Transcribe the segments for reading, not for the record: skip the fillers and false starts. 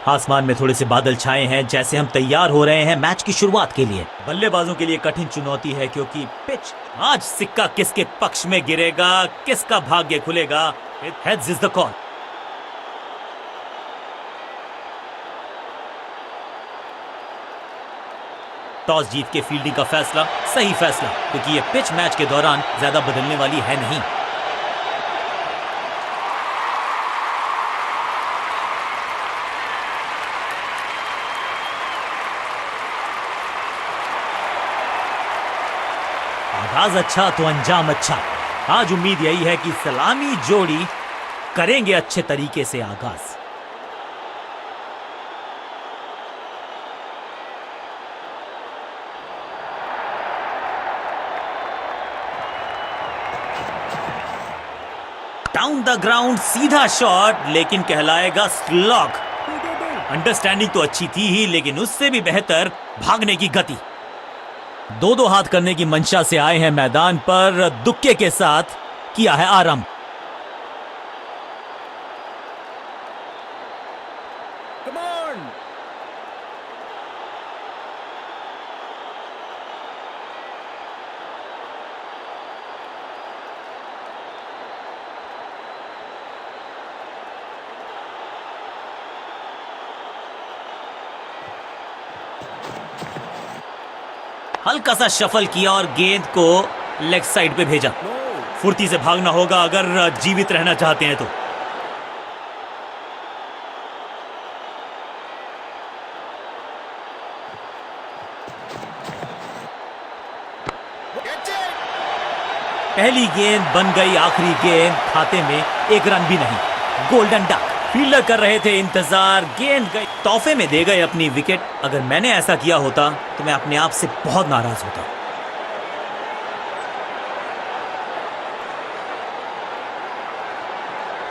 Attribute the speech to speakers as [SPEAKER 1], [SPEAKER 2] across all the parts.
[SPEAKER 1] आसमान में थोड़े से बादल छाए हैं, जैसे हम तैयार हो रहे हैं मैच की शुरुआत के लिए। बल्लेबाजों के लिए कठिन चुनौती है क्योंकि पिच आज सिक्का किसके पक्ष में गिरेगा, किसका भाग्य खुलेगा। Heads is the call. Toss जीत के फील्डिंग का फैसला सही फैसला, क्योंकि ये पिच मैच के दौरान ज्यादा बदलने वाली है नहीं। आगाज अच्छा तो अंजाम अच्छा। आज उम्मीद यही है कि सलामी जोड़ी करेंगे अच्छे तरीके से आगाज। डाउन द ग्राउंड सीधा शॉट, लेकिन कहलाएगा स्लॉग। अंडरस्टैंडिंग तो अच्छी थी ही, लेकिन उससे भी बेहतर भागने की गति। दो हाथ करने की मंशा से आए हैं मैदान पर, दुक्के के साथ किया है आरंभ। हल्का सा शफल किया और गेंद को लेग साइड पे भेजा। फुर्ती से भागना होगा अगर जीवित रहना चाहते हैं तो। पहली गेंद बन गई आखिरी गेंद, खाते में एक रन भी नहीं। Golden duck. फील्डर कर रहे थे इंतजार, गेंद गई, तोहफे में दे गए अपनी विकेट। अगर मैंने ऐसा किया होता तो मैं अपने आप से बहुत नाराज होता।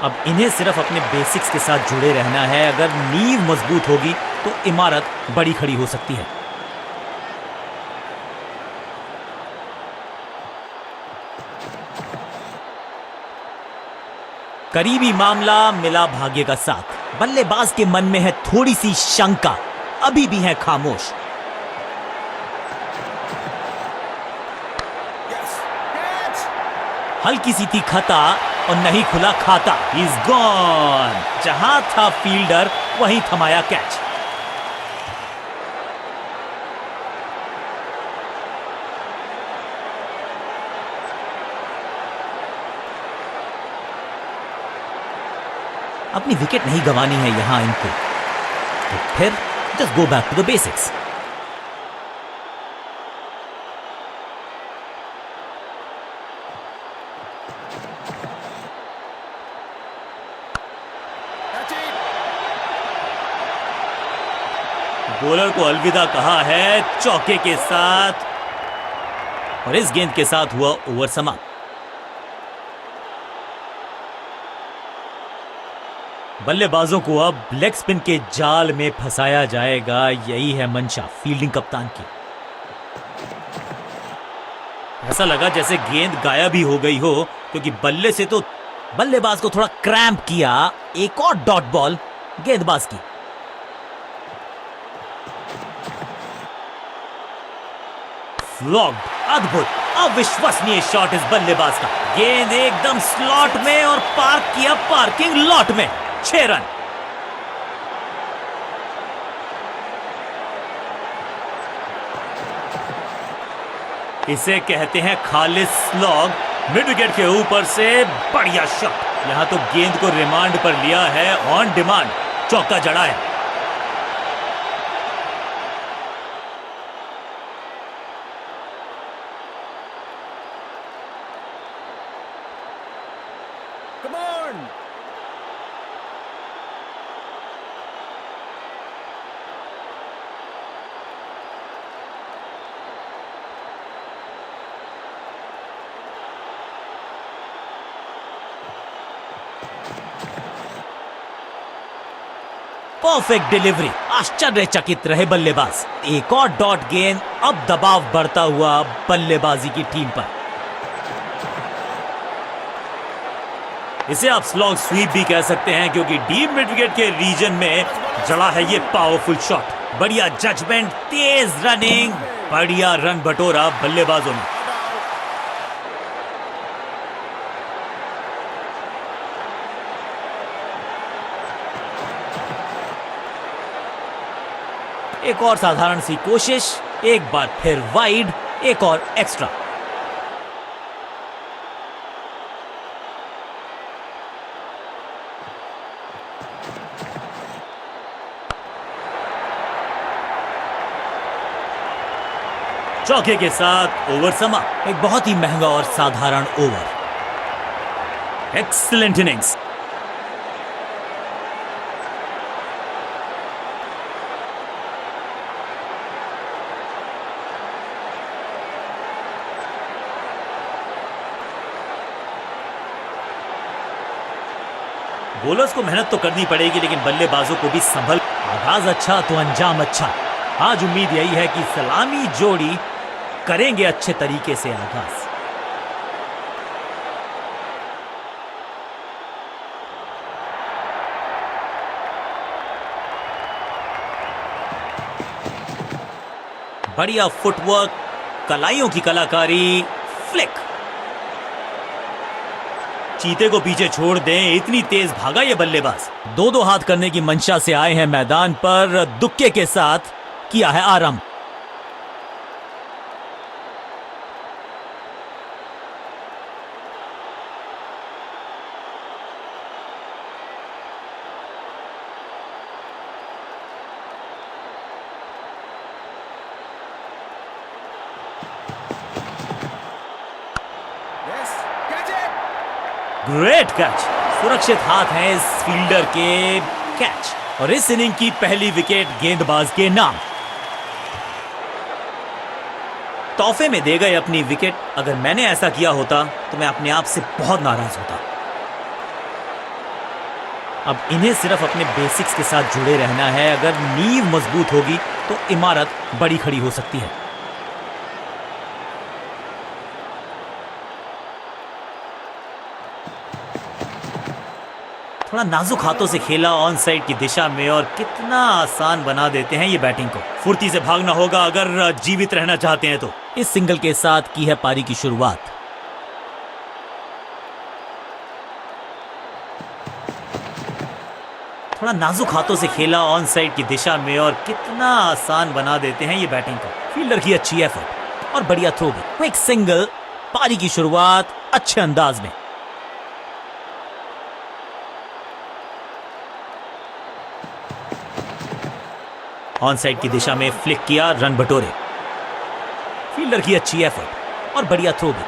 [SPEAKER 1] अब इन्हें सिर्फ अपने बेसिक्स के साथ जुड़े रहना है। अगर नींव मजबूत होगी तो इमारत बड़ी खड़ी हो सकती है। करीबी मामला मिला भाग्य का साथ। बल्लेबाज के मन में है थोड़ी सी शंका, अभी भी है खामोश। हल्की सी थी खता और नहीं खुला खाता। Is gone. जहां था फील्डर वहीं थमाया कैच। अपनी विकेट नहीं गंवानी है यहां इनको, तो फिर just go back to the basics. Bowler को अलविदा कहा है चौके के साथ, और इस गेंद के साथ हुआ ओवर समाप्त। बल्लेबाजों को अब लेग स्पिन के जाल में फंसाया जाएगा, यही है मंशा फील्डिंग कप्तान की। ऐसा लगा जैसे गेंद गायब ही हो गई हो, क्योंकि बल्ले से तो बल्लेबाज को थोड़ा क्रैम्प किया। एक और डॉट बॉल गेंदबाज की। फ्लॉग्ड। अद्भुत अविश्वसनीय शॉट इस बल्लेबाज का। गेंद एकदम स्लॉट में और पार्क किया पार्किंग लॉट में। 6 रन। इसे कहते हैं खालिस स्लॉग। मिड विकेट के ऊपर से बढ़िया शॉट। यहां तो गेंद को रिमांड पर लिया है, ऑन डिमांड चौका जड़ा है। Perfect delivery. आश्चर्यचकित रहे बल्लेबाज। एक और डॉट गेंद। अब दबाव बढ़ता हुआ बल्लेबाजी की टीम पर। इसे आप स्लॉग स्वीप भी कह सकते हैं, क्योंकि डीप मिड विकेट के रीजन में जड़ा है ये पावरफुल शॉट, बढ़िया जजमेंट, तेज रनिंग, बढ़िया रन बटोरा बल्लेबाजों ने। एक और साधारण सी कोशिश, एक बार फिर वाइड, एक और एक्स्ट्रा। चौके के साथ ओवर समा। एक बहुत ही महंगा और साधारण ओवर। Excellent innings. बॉलर्स को मेहनत तो करनी पड़ेगी, लेकिन बल्लेबाजों को भी संभल। आगाज अच्छा तो अंजाम अच्छा। आज उम्मीद यही है कि सलामी जोड़ी करेंगे अच्छे तरीके से आगाज। बढ़िया फुटवर्क, कलाइयों की कलाकारी, फ्लिक। चीते को पीछे छोड़ दें, इतनी तेज भागा ये बल्लेबाज। दो हाथ करने की मंशा से आए हैं मैदान पर, दुक्के के साथ किया है आरंभ। ग्रेट कैच, सुरक्षित हाथ हैं इस फील्डर के। कैच, और इस इनिंग की पहली विकेट गेंदबाज के नाम। तोहफे में दे गए अपनी विकेट। अगर मैंने ऐसा किया होता तो मैं अपने आप से बहुत नाराज होता। अब इन्हें सिर्फ अपने बेसिक्स के साथ जुड़े रहना है। अगर नींव मजबूत होगी तो इमारत बड़ी खड़ी हो सकती है। थोड़ा नाजुक हाथों से खेला ऑन साइड की दिशा में, और कितना आसान बना देते हैं ये बैटिंग को। फुर्ती से भागना होगा अगर जीवित रहना चाहते हैं तो। इस सिंगल के साथ की है पारी की शुरुआत। थोड़ा नाजुक हाथों से खेला ऑन साइड की दिशा में, और कितना आसान बना देते हैं ये बैटिंग को। फील्डर की अच्छी एफर्ट और बढ़िया थ्रो भी। क्विक सिंगल, पारी की शुरुआत अच्छे अंदाज में। ऑन साइड की दिशा में फ्लिक किया, रन बटोरे। फील्डर की अच्छी एफर्ट और बढ़िया थ्रो भी।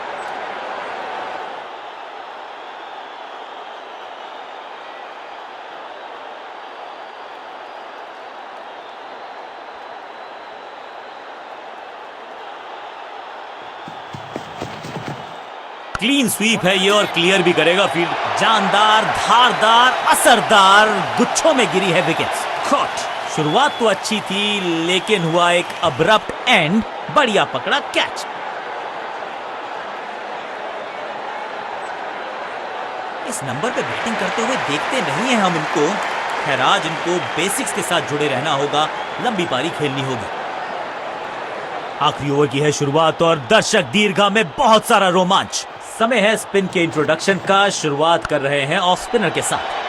[SPEAKER 1] क्लीन स्वीप है ये, और क्लियर भी करेगा फील्ड। जानदार, धारदार, असरदार, गुच्छों में गिरी है विकेट्स। कॉट। शुरुआत तो अच्छी थी, लेकिन हुआ एक अब्रप्ट एंड। बढ़िया पकड़ा कैच। इस नंबर पे बैटिंग करते हुए देखते नहीं है हम इनको। खैर, आज इनको बेसिक्स के साथ जुड़े रहना होगा, लंबी पारी खेलनी होगी। आखिरी ओवर की है शुरुआत, और दर्शक दीर्घा में बहुत सारा रोमांच। समय है स्पिन के इंट्रोडक्शन का। शुरुआत कर रहे हैं ऑफ स्पिनर के साथ।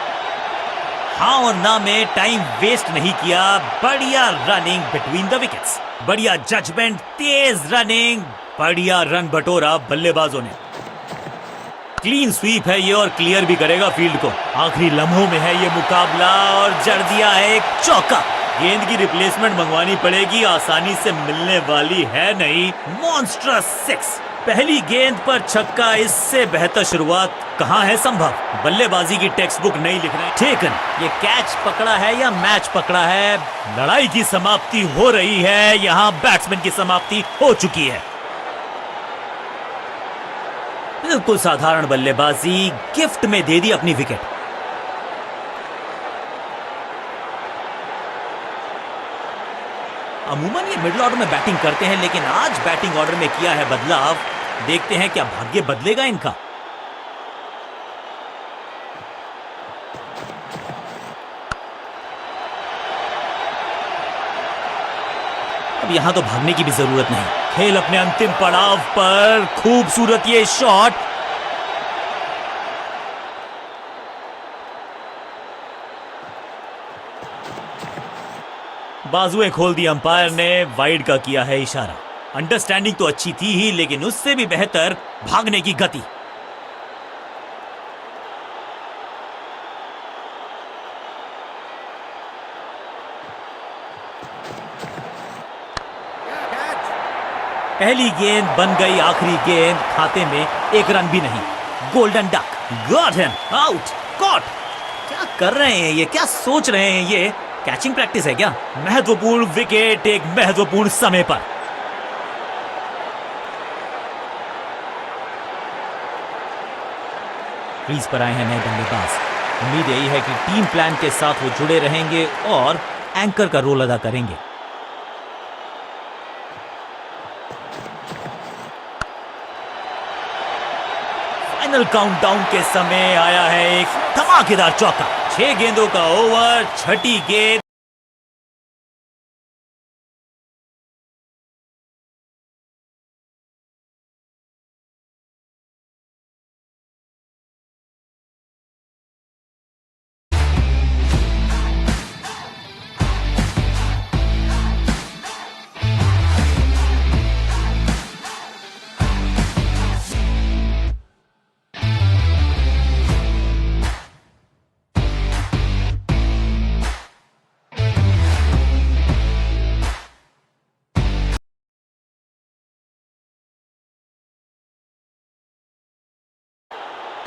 [SPEAKER 1] हाँ और ना में टाइम वेस्ट नहीं किया। बढ़िया रनिंग बिटवीन द विकेट्स, बढ़िया जजमेंट, तेज रनिंग, बढ़िया रन बटोरा बल्लेबाजों ने। क्लीन स्वीप है ये, और क्लियर भी करेगा फील्ड को। आखिरी लम्हों में है ये मुकाबला, और जड़ दिया है एक चौका। गेंद की रिप्लेसमेंट मंगवानी पड़ेगी, आसानी से मिलने वाली है नहीं। Monstrous six. पहली गेंद पर छक्का, इससे बेहतर शुरुआत कहां है संभव। बल्लेबाजी की टेक्स्ट बुक नहीं लिख रहे। टेकन। ये कैच पकड़ा है या मैच पकड़ा है। लड़ाई की समाप्ति हो रही है, यहां बैट्समैन की समाप्ति हो चुकी है। बिल्कुल साधारण बल्लेबाजी, गिफ्ट में दे दी अपनी विकेट। अमूमन ये मिडिल ऑर्डर में बैटिंग करते हैं, लेकिन आज बैटिंग ऑर्डर में किया है बदलाव। देखते हैं क्या भाग्य बदलेगा इनका। अब यहां तो भागने की भी जरूरत नहीं। खेल अपने अंतिम पड़ाव पर, खूबसूरत ये शॉट। बाजुएं खोल दी अंपायर ने, वाइड का किया है इशारा। अंडरस्टैंडिंग तो अच्छी थी ही, लेकिन उससे भी बेहतर भागने की गति। पहली गेंद बन गई आखिरी गेंद, खाते में एक रन भी नहीं। Golden duck, got him, out, caught. क्या कर रहे हैं ये, क्या सोच रहे हैं ये? कैचिंग प्रैक्टिस है क्या? महत्वपूर्ण विकेट एक महत्वपूर्ण समय पर। क्रीज पर आए हैं नए बल्लेबाज। उम्मीद यही है कि टीम प्लान के साथ वो जुड़े रहेंगे और एंकर का रोल अदा करेंगे। फाइनल काउंटडाउन के समय आया है एक धमाकेदार चौका। 6 गेंदों का ओवर, छठी गेंद।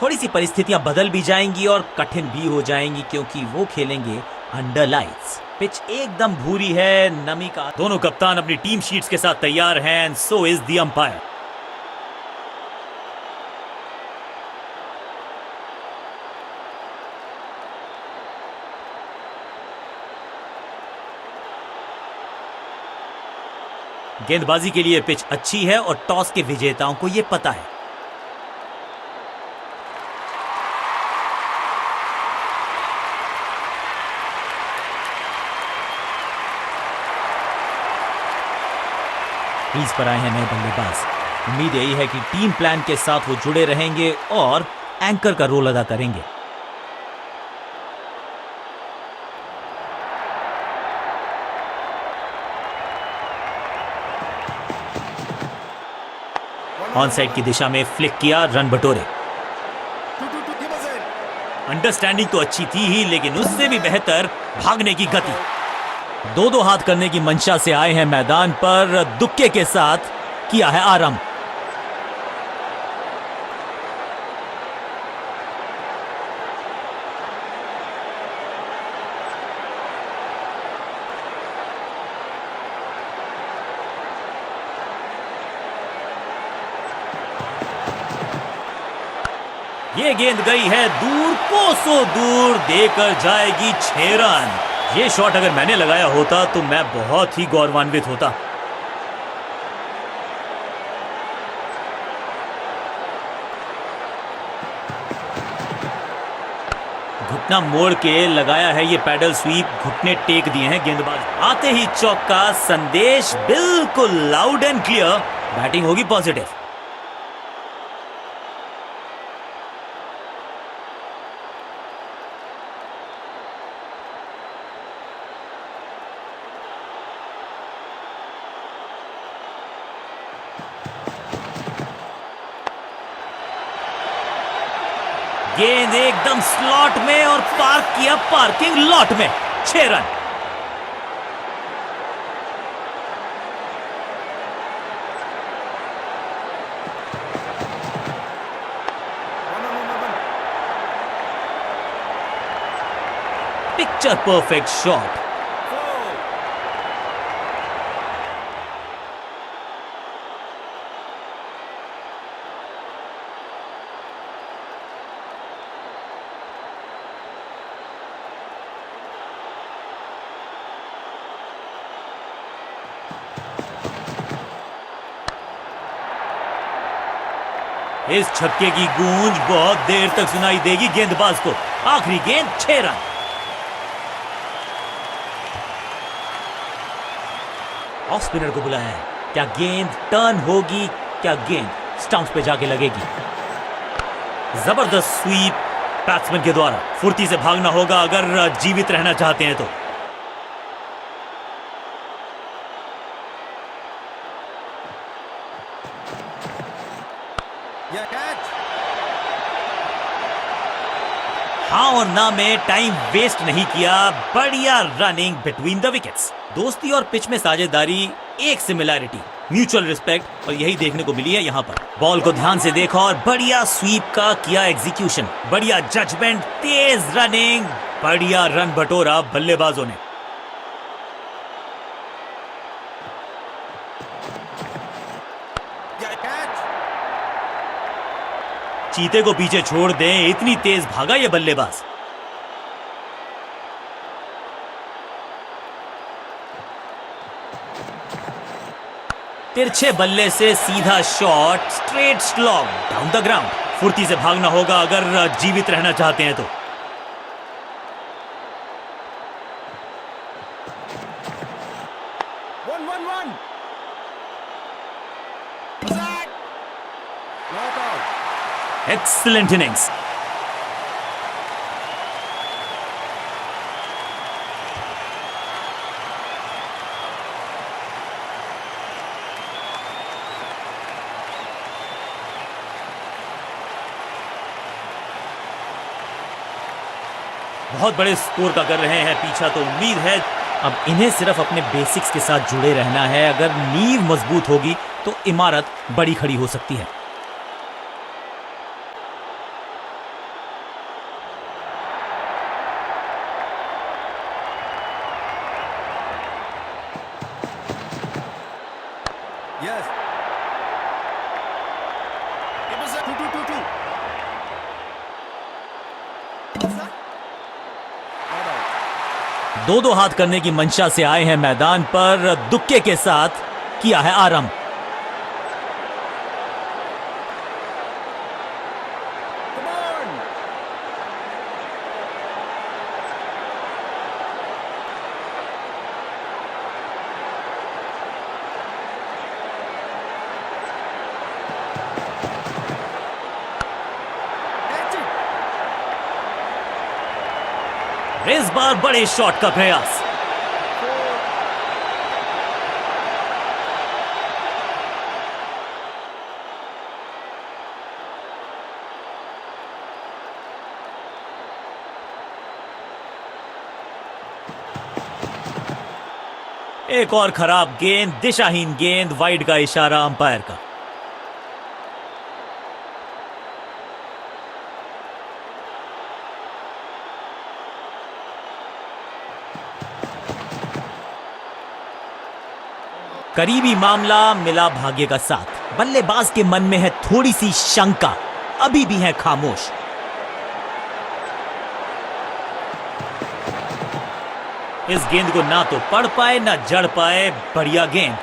[SPEAKER 1] थोड़ी सी परिस्थितियां बदल भी जाएंगी और कठिन भी हो जाएंगी, क्योंकि वो खेलेंगे अंडर लाइट्स। पिच एकदम भूरी है, नमी का। दोनों कप्तान अपनी टीम शीट्स के साथ तैयार हैं, and so is the umpire. गेंदबाजी के लिए पिच अच्छी है और टॉस के विजेताओं को यह पता है। क्रीज पर आए हैं नए बल्लेबाज। उम्मीद यही है कि टीम प्लान के साथ वो जुड़े रहेंगे और एंकर का रोल अदा करेंगे। ऑन साइड की दिशा में फ्लिक किया, रन बटोरे। अंडरस्टैंडिंग तो अच्छी थी ही, लेकिन उससे भी बेहतर भागने की गति। दो हाथ करने की मंशा से आए हैं मैदान पर, दुक्के के साथ किया है आरंभ। ये गेंद गई है दूर, कोसों दूर, देकर जाएगी 6 रन। ये शॉट अगर मैंने लगाया होता तो मैं बहुत ही गौरवान्वित होता। घुटना मोड़ के लगाया है ये पैडल स्वीप, घुटने टेक दिए हैं गेंदबाज। आते ही चौका, संदेश बिल्कुल लाउड एंड क्लियर, बैटिंग होगी पॉजिटिव। गेंद एकदम स्लॉट में और पार्क किया पार्किंग लॉट में, 6 रन। Picture perfect shot. इस छक्के की गूंज बहुत देर तक सुनाई देगी गेंदबाज को। आखिरी गेंद, 6 रन। ऑफ स्पिनर को बुलाया है। क्या गेंद टर्न होगी? क्या गेंद स्टंप्स पे जाके लगेगी? जबरदस्त स्वीप बैट्समैन के द्वारा। फुर्ती से भागना होगा अगर जीवित रहना चाहते हैं तो। हाँ और ना में टाइम वेस्ट नहीं किया। बढ़िया रनिंग बिटवीन द विकेट्स। दोस्ती और पिच में साझेदारी, एक सिमिलैरिटी, म्यूचुअल रिस्पेक्ट, और यही देखने को मिली है यहाँ पर। बॉल को ध्यान से देखा और बढ़िया स्वीप का किया एग्जीक्यूशन, बढ़िया जजमेंट, तेज रनिंग, बढ़िया रन बटोरा बल्लेबाजों ने। चीते को पीछे छोड़ दें, इतनी तेज भागा ये बल्लेबाज। तिरछे बल्ले से सीधा shot, straight slog down the ground. फुर्ती से भागना होगा अगर जीवित रहना चाहते हैं तो। Excellent innings. बहुत बड़े स्कोर का कर रहे हैं पीछा, तो उम्मीद है अब इन्हें सिर्फ अपने बेसिक्स के साथ जुड़े रहना है। अगर नींव मजबूत होगी तो इमारत बड़ी खड़ी हो सकती है।
[SPEAKER 2] Yes. It was a 2-2-2-2.
[SPEAKER 1] दो दो हाथ करने की मंशा से आए हैं मैदान पर, दुक्के के साथ किया है आरंभ। इस बार बड़े शॉट का प्रयास। एक और खराब गेंद, दिशाहीन गेंद, वाइड का इशारा अंपायर का। करीबी मामला, मिला भाग्य का साथ। बल्लेबाज के मन में है थोड़ी सी शंका, अभी भी है खामोश। इस गेंद को ना तो पढ़ पाए ना जड़ पाए। बढ़िया गेंद।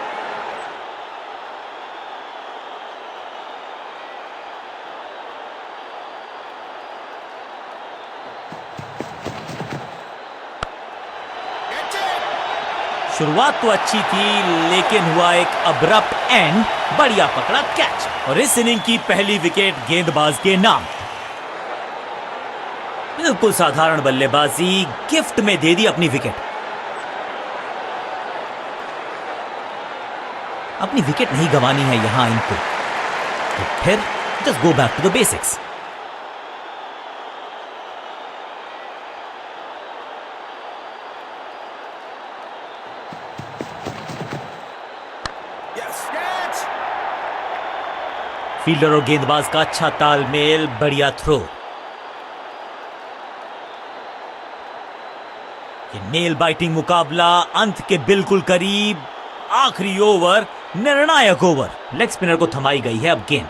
[SPEAKER 1] शुरुआत तो अच्छी थी लेकिन हुआ एक अब्रप्ट एंड। बढ़िया पकड़ा कैच और इस इनिंग की पहली विकेट गेंदबाज के नाम। बिल्कुल साधारण बल्लेबाजी, गिफ्ट में दे दी अपनी विकेट। अपनी विकेट नहीं गंवानी है यहां इनको, तो फिर just go back to the basics. Fielder और गेंदबाज का अच्छा तालमेल, बढ़िया थ्रो। ये नेल बाइटिंग मुकाबला अंत के बिल्कुल करीब। आखिरी ओवर, निर्णायक ओवर। लेग स्पिनर को थमाई गई है अब गेंद।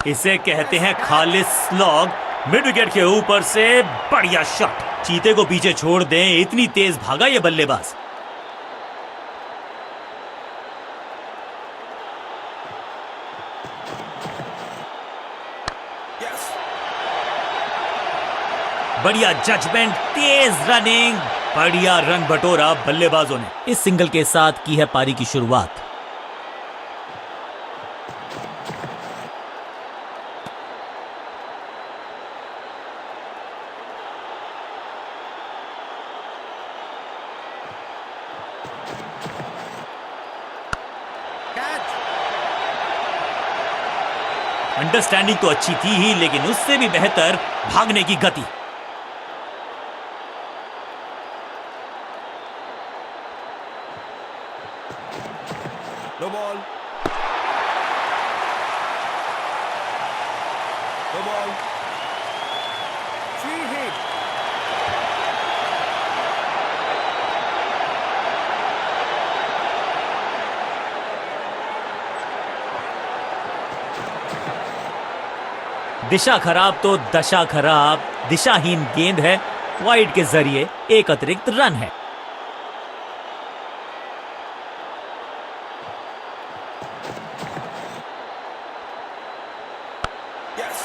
[SPEAKER 1] इसे कहते हैं खालिस स्लॉग। मिड विकेट के ऊपर से बढ़िया शॉट। चीते को पीछे छोड़ दें, इतनी तेज भागा ये बल्लेबाज। बढ़िया जजमेंट, तेज रनिंग, बढ़िया रंग बटोरा बल्लेबाजों ने। इस सिंगल के साथ की है पारी की शुरुआत।
[SPEAKER 2] Catch.
[SPEAKER 1] अंडरस्टैंडिंग तो अच्छी थी ही, लेकिन उससे भी बेहतर भागने की गति।
[SPEAKER 2] No ball. No ball. Free hit.
[SPEAKER 1] दिशा खराब तो दशा खराब। दिशाहीन गेंद है, वाइड के जरिए एक अतिरिक्त रन है।
[SPEAKER 2] Yes.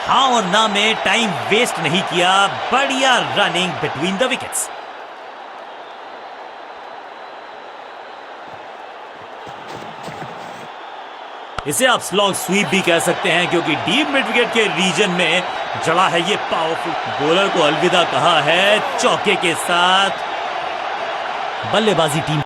[SPEAKER 1] हाँ और ना में टाइम वेस्ट नहीं किया। बढ़िया रनिंग बिटवीन द विकेट्स। इसे आप स्लॉग स्वीप भी कह सकते हैं, क्योंकि डीप मिड विकेट के रीजन में जड़ा है ये पावरफुल। बॉलर को अलविदा कहा है चौके के साथ। बल्लेबाजी टीम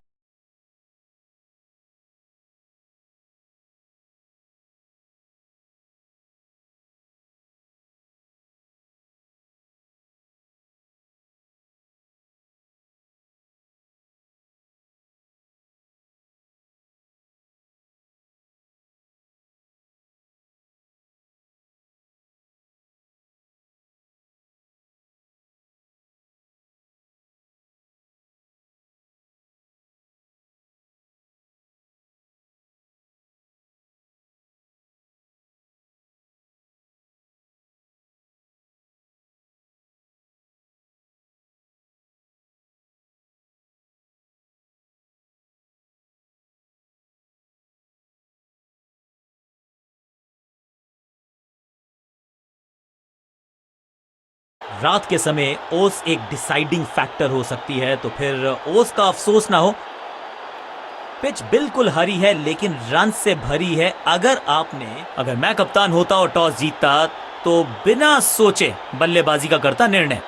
[SPEAKER 1] रात के समय ओस एक डिसाइडिंग फैक्टर हो सकती है, तो फिर ओस का अफसोस ना हो। पिच बिल्कुल हरी है, लेकिन रन से भरी है। अगर मैं कप्तान होता और टॉस जीतता, तो बिना सोचे बल्लेबाजी का करता निर्णय।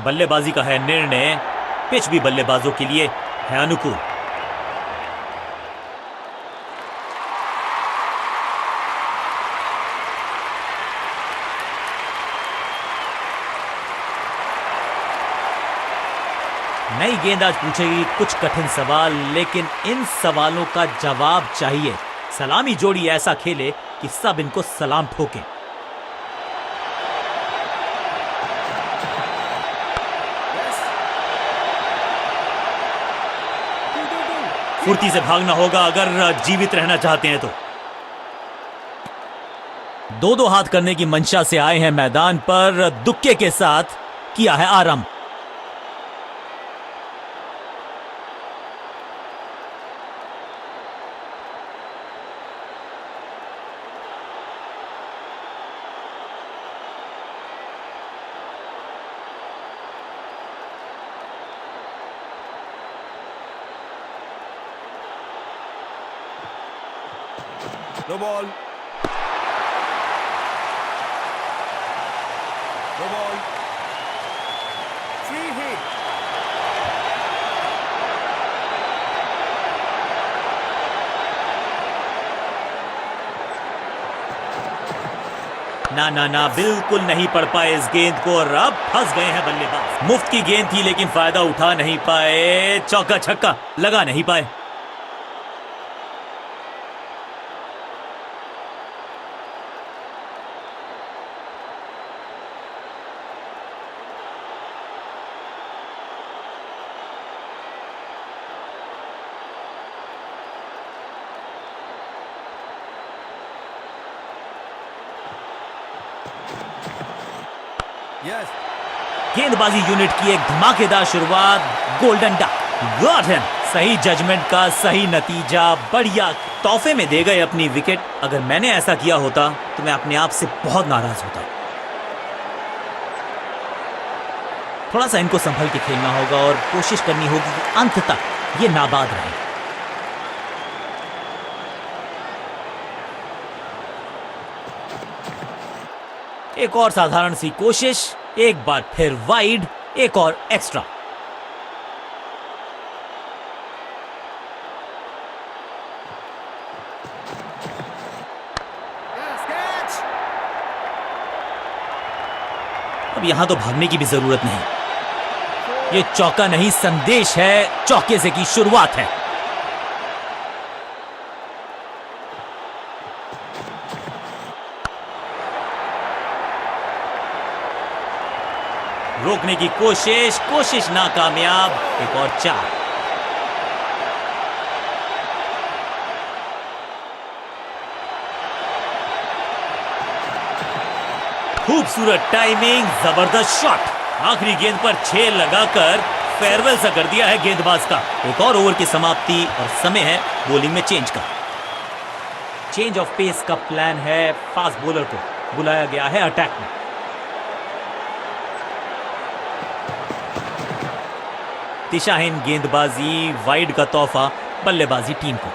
[SPEAKER 1] बल्लेबाजी का है निर्णय। पिच भी बल्लेबाजों के लिए है अनुकूल। नई गेंद आज पूछेगी कुछ कठिन सवाल, लेकिन इन सवालों का जवाब चाहिए। सलामी जोड़ी ऐसा खेले कि सब इनको सलाम ठोके। फुर्ती से भागना होगा अगर जीवित रहना चाहते हैं तो। दो हाथ करने की मंशा से आए हैं मैदान पर। दुक्के के साथ किया है आराम।
[SPEAKER 2] No ball. No ball. Free hit.
[SPEAKER 1] ना ना ना, बिल्कुल नहीं पढ़ पाए इस गेंद को और अब फंस गए हैं बल्लेबाज। मुफ्त की गेंद थी, लेकिन फायदा उठा नहीं पाए। चौका छक्का लगा नहीं पाए।
[SPEAKER 2] Yes.
[SPEAKER 1] गेंदबाजी यूनिट की एक धमाकेदार शुरुआत। Golden duck, got him. सही जजमेंट का सही नतीजा। बढ़िया तोहफे में दे गए अपनी विकेट। अगर मैंने ऐसा किया होता तो मैं अपने आप से बहुत नाराज होता। थोड़ा सा इनको संभल के खेलना होगा और कोशिश करनी होगी कि अंत तक ये नाबाद रहे। एक और साधारण सी कोशिश, एक बार फिर वाइड, एक और एक्स्ट्रा। अब यहां तो भागने की भी जरूरत नहीं। ये चौका नहीं, संदेश है, चौके से की शुरुआत है। रोकने की कोशिश नाकामयाब। एक और 4। खूबसूरत टाइमिंग, जबरदस्त शॉट। आखिरी गेंद पर 6 लगाकर फेयरवेल सा कर दिया है गेंदबाज का। एक और ओवर की समाप्ति और समय है बॉलिंग में चेंज का। चेंज ऑफ पेस का प्लान है। फास्ट बॉलर को बुलाया गया है अटैक में। दिशाहीन गेंदबाजी, वाइड का तोहफा बल्लेबाजी टीम को।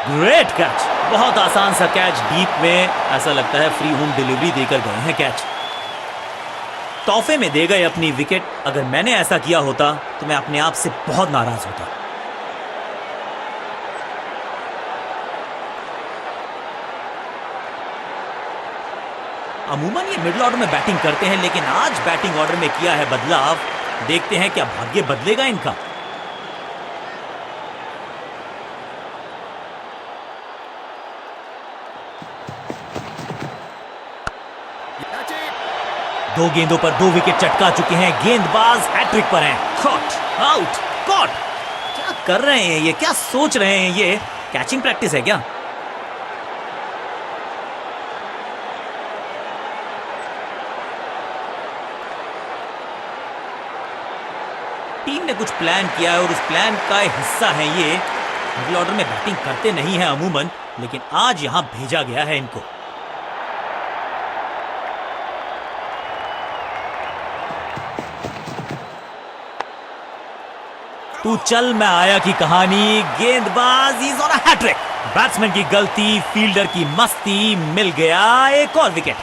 [SPEAKER 1] ग्रेट कैच, बहुत आसान सा कैच डीप में। ऐसा लगता है फ्री होम डिलीवरी देकर गए हैं कैच। तोहफे में दे गए अपनी विकेट। अगर मैंने ऐसा किया होता तो मैं अपने आप से बहुत नाराज होता। अमूमन ये मिडिल ऑर्डर में बैटिंग करते हैं, लेकिन आज बैटिंग ऑर्डर में किया है बदलाव। देखते हैं क्या भाग्य बदलेगा इनका। दो गेंदों पर 2 विकेट चटका चुके हैं। गेंदबाज हैट्रिक पर हैं। Caught, out, caught. क्या कर रहे हैं ये? क्या सोच रहे हैं ये? कैचिंग प्रैक्टिस है क्या? टीम ने कुछ प्लान किया है और उस प्लान का हिस्सा है ये। मिडिल ऑर्डर में बैटिंग करते नहीं है अमूमन, लेकिन आज यहां भेजा गया है इनको। तू चल मैं आया की कहानी। गेंदबाज is on a hat-trick. Batsman की गलती, फील्डर की मस्ती, मिल गया एक और विकेट।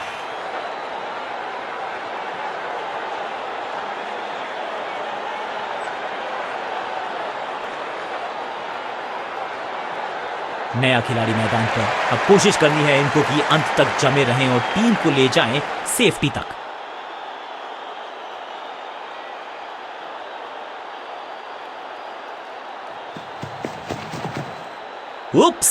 [SPEAKER 1] नया खिलाड़ी मैदान पर। अब कोशिश करनी है इनको कि अंत तक जमे रहें और टीम को ले जाएं सेफ्टी तक। उप्स,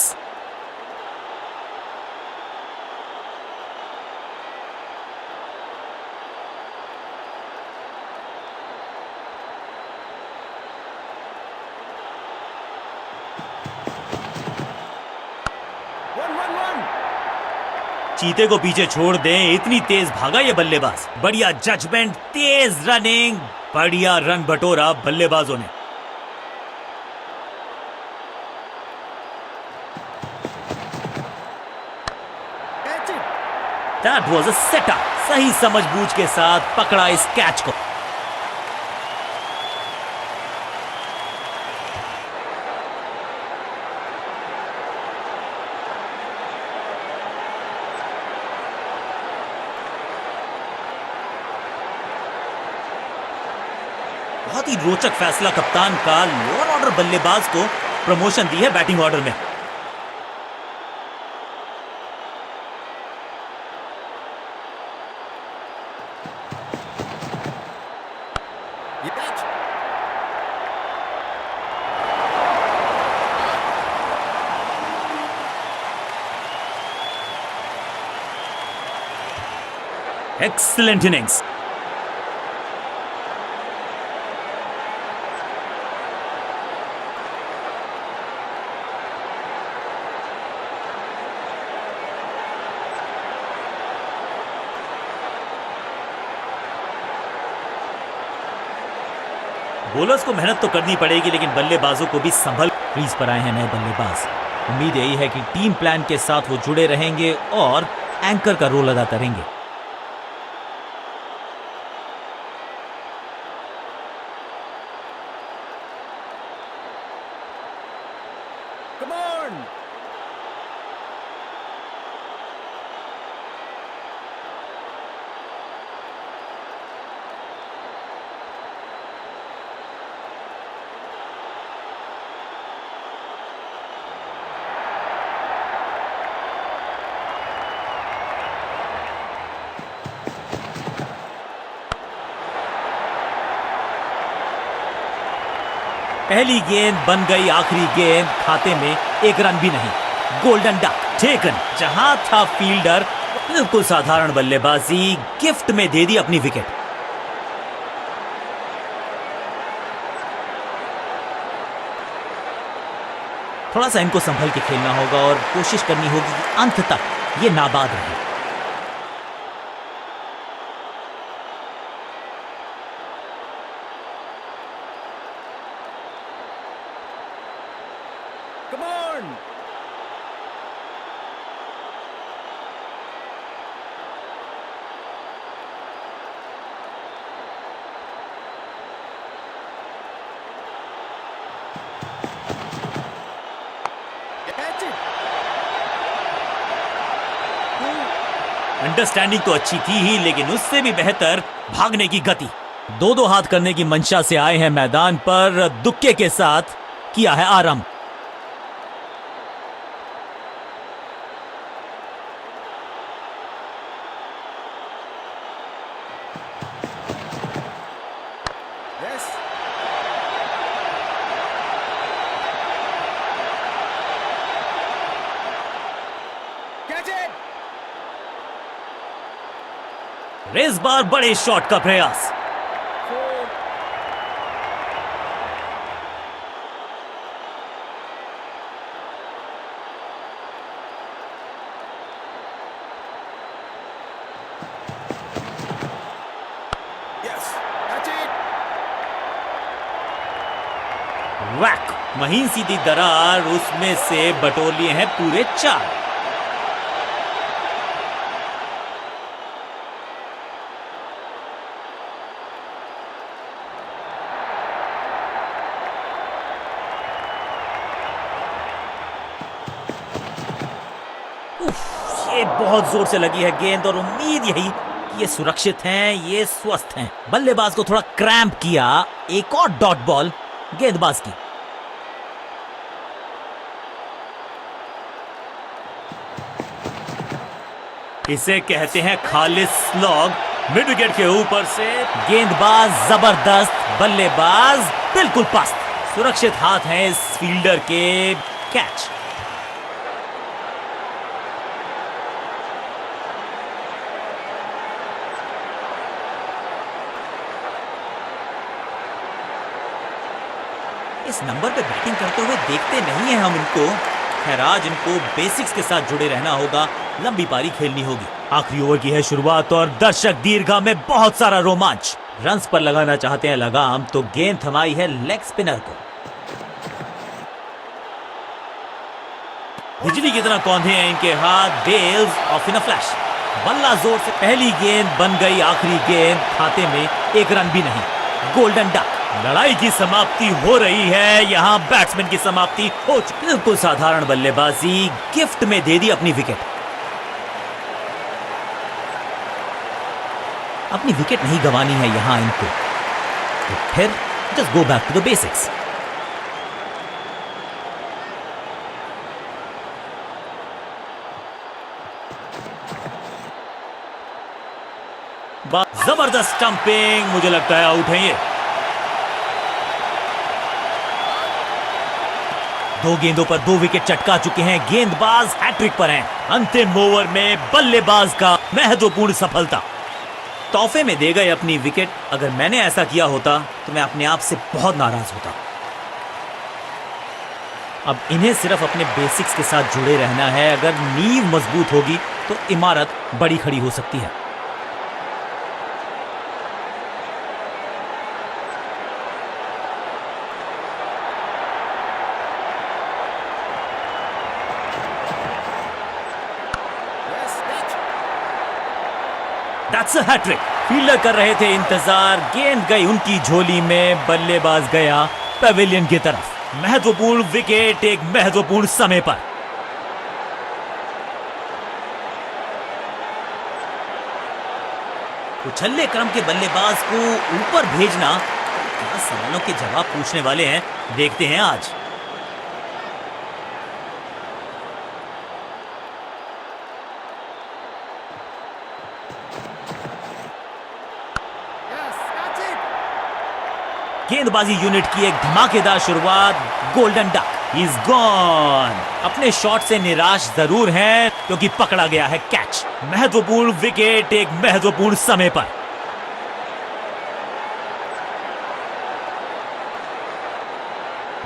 [SPEAKER 1] चीते को पीछे छोड़ दें, इतनी तेज भागा ये बल्लेबाज। बढ़िया जजमेंट, तेज रनिंग, बढ़िया रन बटोरा बल्लेबाजों ने। That was a setup. सही समझबूझ के साथ पकड़ा इस कैच को। बहुत ही रोचक फैसला कप्तान का। लोअर ऑर्डर बल्लेबाज को प्रमोशन दी है बैटिंग ऑर्डर में। Excellent innings. बॉलर्स को मेहनत तो करनी पड़ेगी, लेकिन बल्लेबाजों को भी संभल। क्रीज पर आए हैं नए बल्लेबाज। उम्मीद यही है कि टीम प्लान के साथ वो जुड़े रहेंगे और एंकर का रोल अदा करेंगे।
[SPEAKER 2] Come on.
[SPEAKER 1] पहली गेंद बन गई आखिरी गेंद, खाते में एक रन भी नहीं। Golden duck taken. जहां था फील्डर, बिल्कुल साधारण बल्लेबाजी, गिफ्ट में दे दी अपनी विकेट। थोड़ा सा इनको संभल के खेलना होगा और कोशिश करनी होगी कि अंत तक ये नाबाद रहे।
[SPEAKER 2] Come on. Catch it.
[SPEAKER 1] Understanding तो अच्छी थी ही, लेकिन उससे भी बेहतर भागने की गति। दो दो हाथ करने की मंशा से आए हैं मैदान पर, दुक्के के साथ किया है आरंभ।
[SPEAKER 2] Yes. Catch it.
[SPEAKER 1] रेस बार बड़े शॉट का प्रयास।
[SPEAKER 2] 4. Yes. Catch it.
[SPEAKER 1] वैक, महीन सीधी दरार, उसमें से बटोर लिए हैं पूरे 4। ये बहुत जोर से लगी है गेंद और उम्मीद यही कि ये सुरक्षित हैं, ये स्वस्थ हैं। बल्लेबाज को थोड़ा क्रैम्प किया। एक और डॉट बॉल गेंदबाज की। इसे कहते हैं खालिस स्लॉग। मिड विकेट के ऊपर से गेंदबाज जबरदस्त, बल्लेबाज बिल्कुल पस्त। सुरक्षित हाथ हैं इस फील्डर के। कैच। इस नंबर पे बैटिंग करते हुए देखते नहीं है हम इनको। खैर आज इनको बेसिक्स के साथ जुड़े रहना होगा, लंबी पारी खेलनी होगी। आखिरी ओवर की है शुरुआत और दर्शक दीर्घा में बहुत सारा रोमांच। रन्स पर लगाना चाहते हैं लगाम, तो गेंद थमाई है लेग स्पिनर को। बिजली की तरह कौंधे हैं इनके हाथ। Bails off in a flash. बल्ला जोर से। पहली गेंद बन गई आखिरी गेंद, खाते में एक रन भी नहीं। Golden duck. लड़ाई की समाप्ति हो रही है, यहां बैट्समैन की समाप्ति हो चुकी। बिल्कुल साधारण बल्लेबाजी, गिफ्ट में दे दी अपनी विकेट। अपनी विकेट नहीं गंवानी है यहां इनको, तो फिर just go back to the basics. जबरदस्त स्टंपिंग, मुझे लगता है आउट है ये। दो गेंदों पर 2 विकेट चटका चुके हैं, गेंदबाज हैट्रिक पर हैं। अंतिम ओवर में बल्लेबाज का महत्वपूर्ण सफलता। तोहफे में दे गए अपनी विकेट। अगर मैंने ऐसा किया होता तो मैं अपने आप से बहुत नाराज होता। अब इन्हें सिर्फ अपने बेसिक्स के साथ जुड़े रहना है। अगर नींव मजबूत होगी तो इमारत बड़ी खड़ी हो सकती है। That's a hat trick. फील्डर कर रहे थे इंतजार, गेंद गई उनकी झोली में, बल्लेबाज गया पवेलियन की तरफ। महत्वपूर्ण विकेट एक महत्वपूर्ण समय पर। उछल्ले क्रम के बल्लेबाज को ऊपर भेजना, क्या सवालों के जवाब पूछने वाले हैं, देखते हैं आज।
[SPEAKER 2] Yes, catch it.
[SPEAKER 1] गेंदबाजी यूनिट की एक धमाकेदार शुरुआत, गोल्डन डक इज गॉन। अपने शॉट से निराश जरूर हैं क्योंकि पकड़ा गया है कैच। महत्वपूर्ण विकेट एक महत्वपूर्ण समय पर।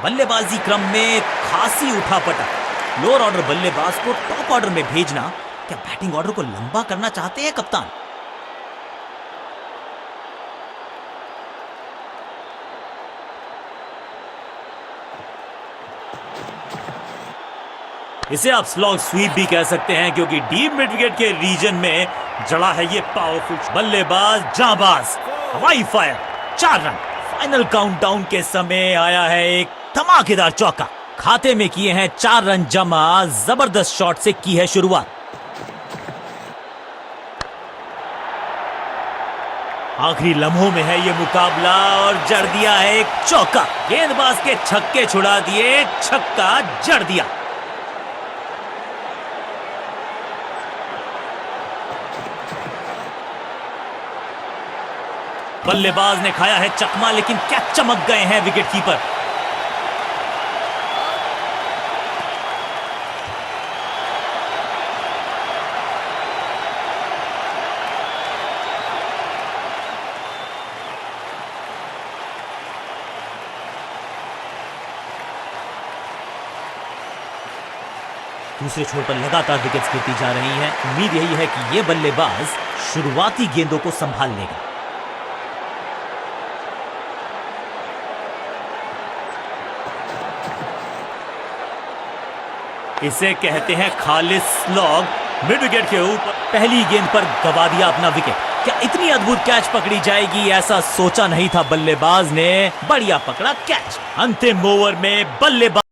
[SPEAKER 1] बल्लेबाजी क्रम में खासी उठापटक। लोअर ऑर्डर बल्लेबाज को टॉप ऑर्डर में भेजना, क्या बैटिंग ऑर्डर को लंबा करना चाहते हैं कप्तान? इसे आप स्लॉग स्वीप भी कह सकते हैं क्योंकि डीप मिड विकेट के रीजन में जड़ा है ये पावरफुल बल्लेबाज जांबाज। हवाई फायर, 4 रन। फाइनल काउंटडाउन के समय आया है एक धमाकेदार चौका। खाते में किए हैं 4 रन जमा। जबरदस्त शॉट से की है शुरुआत। आखिरी लम्हों में है ये मुकाबला और जड़ दिया है एक चौका। गेंदबाज के छक्के छुड़ा दिए, छक्का जड़ दिया। बल्लेबाज ने खाया है चकमा, लेकिन क्या चमक गए हैं विकेट कीपर। दूसरे छोर पर लगातार विकेट्स गिरती जा रही हैं। उम्मीद यही है कि ये बल्लेबाज शुरुआती गेंदों को संभाल लेगा। इसे कहते हैं खालिस स्लॉग। मिड विकेट के ऊपर पहली गेंद पर गवा दिया अपना विकेट। क्या इतनी अद्भुत कैच पकड़ी जाएगी, ऐसा सोचा नहीं था बल्लेबाज ने। बढ़िया पकड़ा कैच। अंतिम ओवर में बल्लेबाज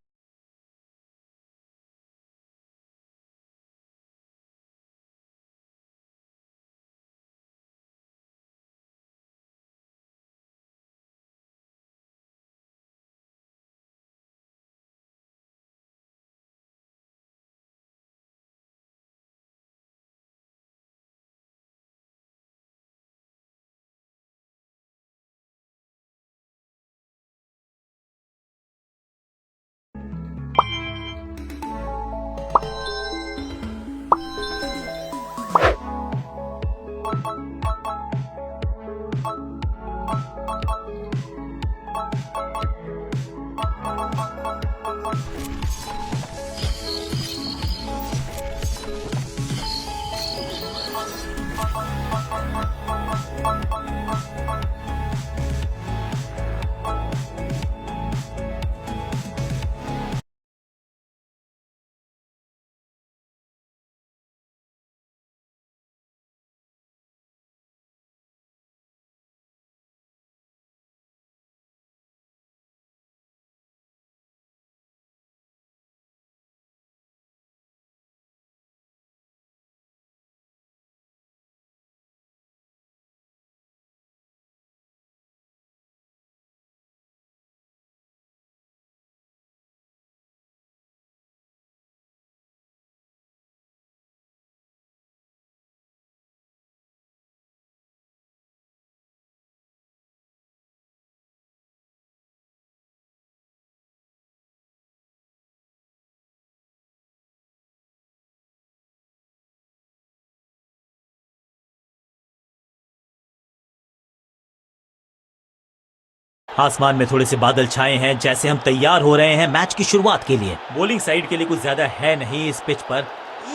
[SPEAKER 1] आसमान में थोड़े से बादल छाए हैं, जैसे हम तैयार हो रहे हैं मैच की शुरुआत के लिए। बॉलिंग साइड के लिए कुछ ज्यादा है नहीं इस पिच पर।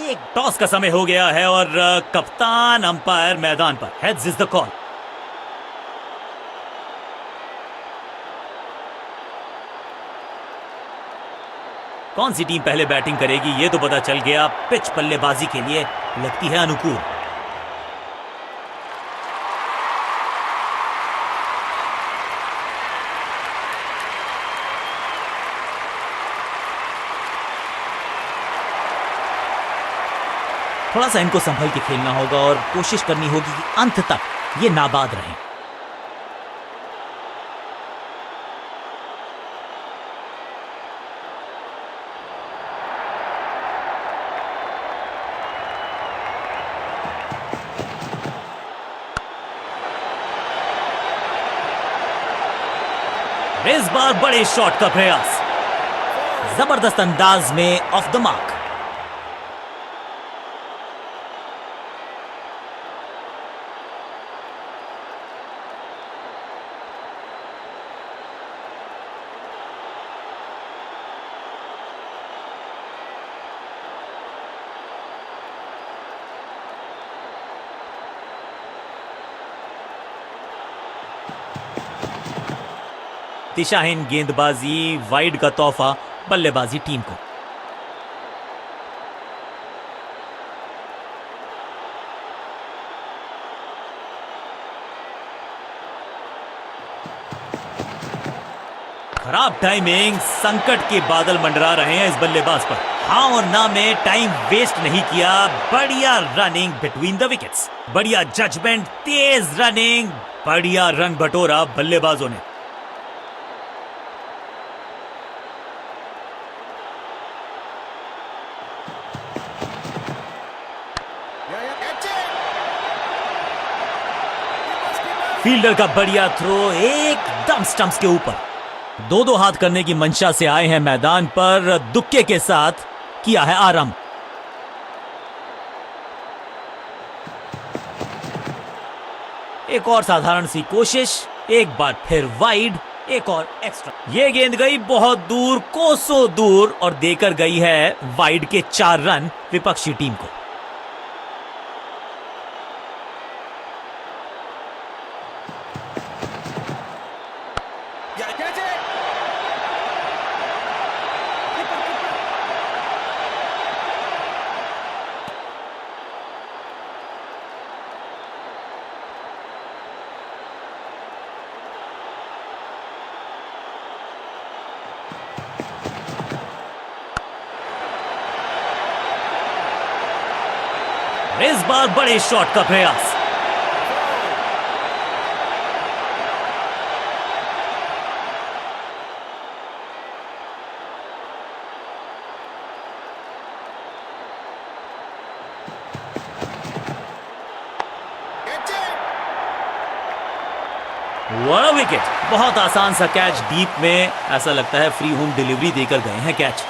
[SPEAKER 1] एक टॉस का समय हो गया है और कप्तान अंपायर मैदान पर। Heads is the call. कौन सी टीम पहले बैटिंग करेगी ये तो पता चल गया। पिच बल्लेबाजी के लिए लगती है अनुकूल। थोड़ा सा इनको संभल के खेलना होगा और कोशिश करनी होगी कि अंत तक ये नाबाद रहें। इस बार बड़े शॉट का प्रयास, जबरदस्त अंदाज में ऑफ द मार्क। दिशाहीन गेंदबाजी, वाइड का तोहफा बल्लेबाजी टीम को। खराब टाइमिंग, संकट के बादल मंडरा रहे हैं इस बल्लेबाज पर। हाँ और ना में टाइम वेस्ट नहीं किया, बढ़िया रनिंग बिटवीन द विकेट्स, बढ़िया जजमेंट, तेज रनिंग, बढ़िया रन बटोरा बल्लेबाजों ने। फील्डर का बढ़िया थ्रो एकदम स्टंप्स के ऊपर। दो हाथ करने की मंशा से आए हैं मैदान पर, दुक्के के साथ किया है आरंभ। एक और साधारण सी कोशिश, एक बार फिर वाइड, एक और एक्स्ट्रा। ये गेंद गई बहुत दूर, कोसों दूर, और देकर गई है वाइड के 4 रन विपक्षी टीम को। इस बार बड़े शॉट का प्रयास, व्हाट अ विकेट। बहुत आसान सा कैच डीप में, ऐसा लगता है फ्री होम डिलीवरी देकर गए हैं कैच।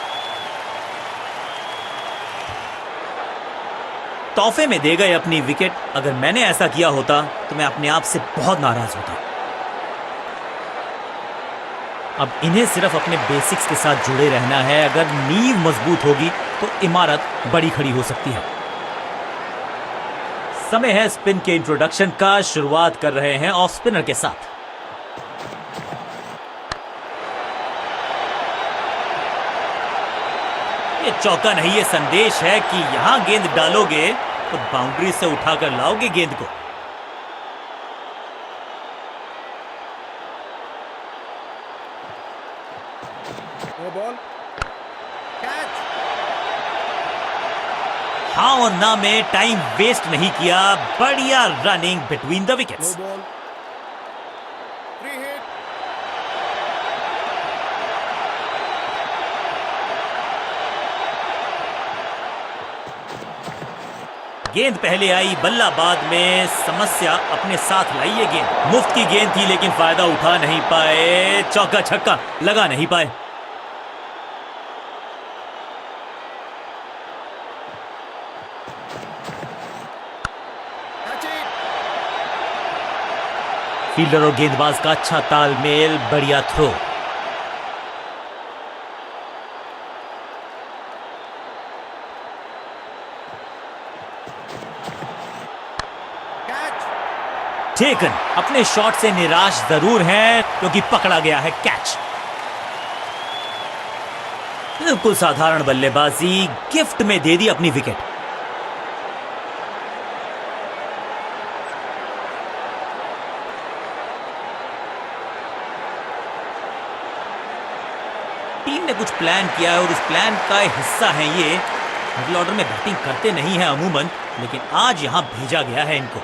[SPEAKER 1] तोहफे में दे गए अपनी विकेट। अगर मैंने ऐसा किया होता तो मैं अपने आप से बहुत नाराज होता। अब इन्हें सिर्फ अपने बेसिक्स के साथ जुड़े रहना है। अगर नींव मजबूत होगी तो इमारत बड़ी खड़ी हो सकती है। समय है स्पिन के इंट्रोडक्शन का। शुरुआत कर रहे हैं ऑफ स्पिनर के साथ। ये चौका नहीं, ये संदेश है कि यहां गेंद डालोगे तो बाउंड्री से उठाकर लाओगे गेंद को।
[SPEAKER 2] No ball, catch.
[SPEAKER 1] हाँ और ना में टाइम वेस्ट नहीं किया, बढ़िया running between the wickets.
[SPEAKER 2] No ball, free hit.
[SPEAKER 1] गेंद पहले आई, बल्ला बाद में, समस्या अपने साथ लाई। ये गेंद मुफ्त की गेंद थी लेकिन फायदा उठा नहीं पाए, चौका छक्का लगा नहीं पाए। फील्डर और गेंदबाज का अच्छा तालमेल, बढ़िया थ्रो। टेकन। अपने शॉट से निराश जरूर हैं क्योंकि पकड़ा गया है कैच। बिल्कुल साधारण बल्लेबाजी, गिफ्ट में दे दी अपनी विकेट। टीम ने कुछ प्लान किया है और उस प्लान का हिस्सा है ये मिडिल ऑर्डर में बैटिंग करते नहीं है अमूमन, लेकिन आज यहां भेजा गया है इनको।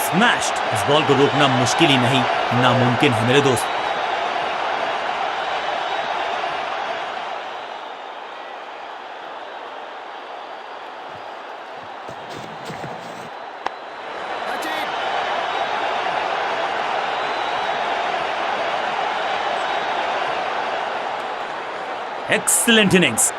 [SPEAKER 1] स्मैश्ड। इस बॉल को रोकना मुश्किल ही नहीं, नामुमकिन है मेरे दोस्त।
[SPEAKER 2] Catch it.
[SPEAKER 1] Excellent innings.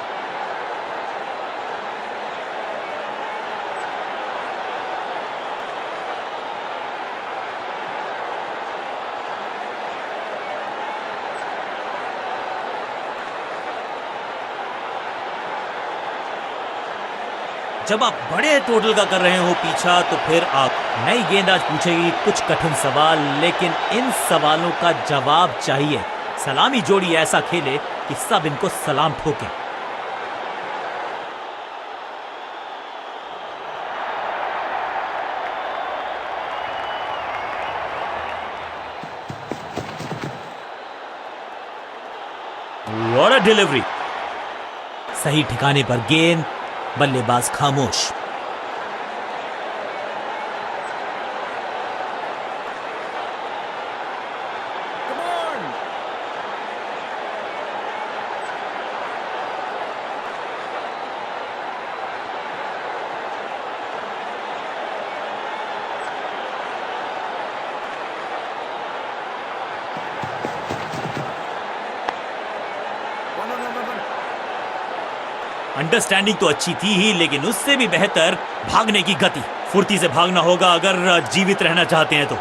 [SPEAKER 1] जब आप बड़े टोटल का कर रहे हो पीछा, तो फिर आप नई गेंदबाज पूछेगी कुछ कठिन सवाल, लेकिन इन सवालों का जवाब चाहिए। सलामी जोड़ी ऐसा खेले कि सब इनको सलाम ठोके। What a delivery. सही ठिकाने पर गेंद, बल्लेबाज खामोश।
[SPEAKER 2] Come on. One.
[SPEAKER 1] अंडरस्टैंडिंग तो अच्छी थी ही, लेकिन उससे भी बेहतर भागने की गति। फुर्ती से भागना होगा अगर जीवित रहना चाहते हैं तो।